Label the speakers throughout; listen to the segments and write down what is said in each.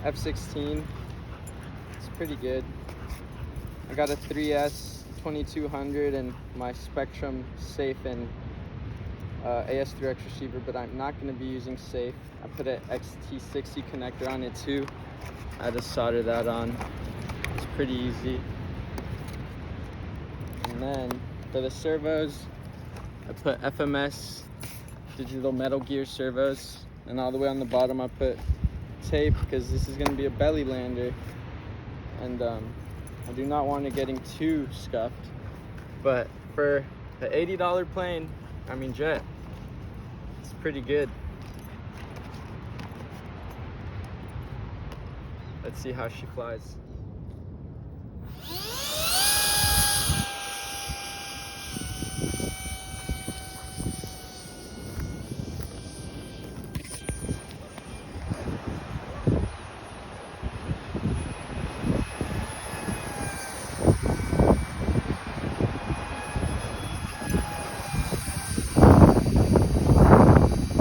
Speaker 1: f-16. It's pretty good. I got a 3S 2200 and my Spectrum safe and AS3X receiver, but I'm not going to be using safe. I put an XT60 connector on it too. I had to solder that on. It's pretty easy. And then for the servos, I put FMS digital Metal Gear servos, and all the way on the bottom I put tape because this is going to be a belly lander, and I do not want it getting too scuffed. But for the $80 plane, jet, it's pretty good. Let's see how she flies.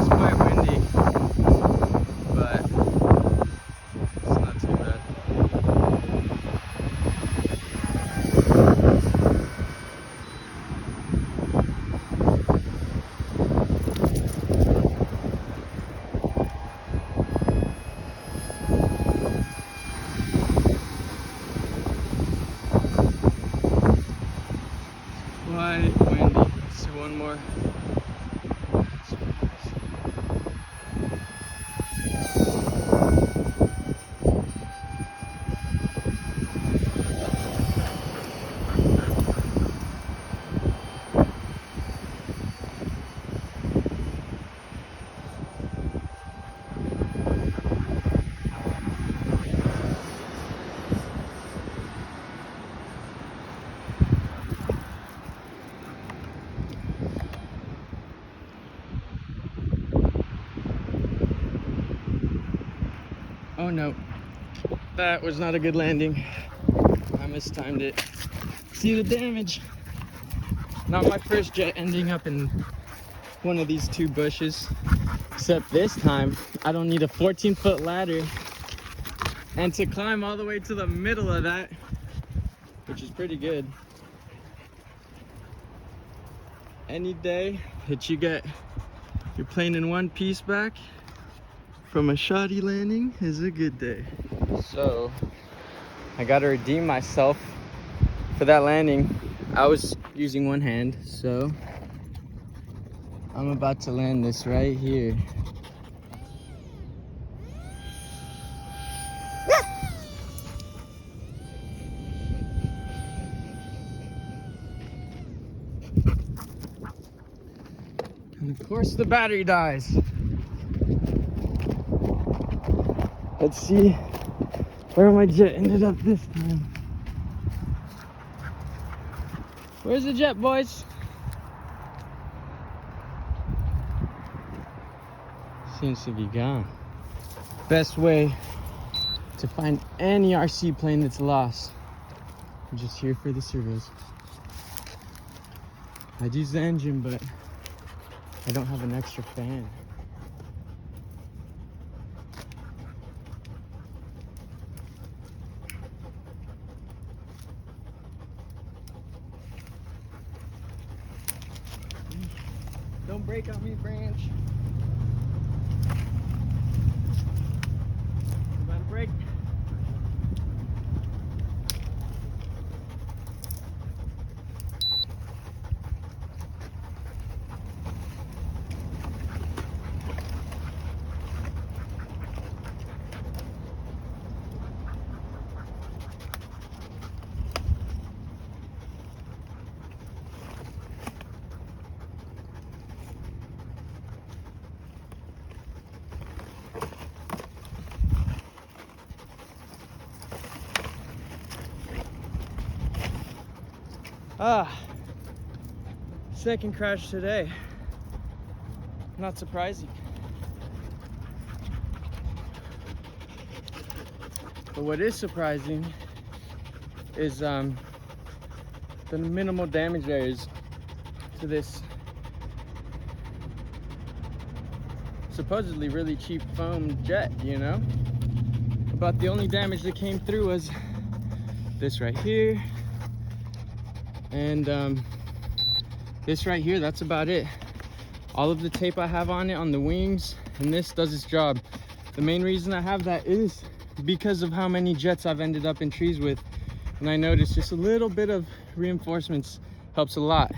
Speaker 1: Quite windy. Let's see one more. Oh no, that was not a good landing. I mistimed it. See the damage? Not my first jet ending up in one of these two bushes. Except this time, I don't need a 14-foot ladder and to climb all the way to the middle of that, which is pretty good. Any day that you get your plane in one piece back from a shoddy landing is a good day. So I gotta redeem myself for that landing. I was using one hand, so I'm about to land this right here. And of course the battery dies. Let's see where my jet ended up this time. Where's the jet, boys? Seems to be gone. Best way to find any RC plane that's lost. I'm just here for the servos. I'd use the engine, but I don't have an extra fan. Don't break on me, Branch. About to break. Second crash today. Not surprising. But what is surprising is the minimal damage there is to this supposedly really cheap foam jet, you know? But the only damage that came through was this right here, and this right here. That's about it. All of the tape I have on it on the wings and this does its job. The main reason I have that is because of how many jets I've ended up in trees with, and I noticed just a little bit of reinforcements helps a lot.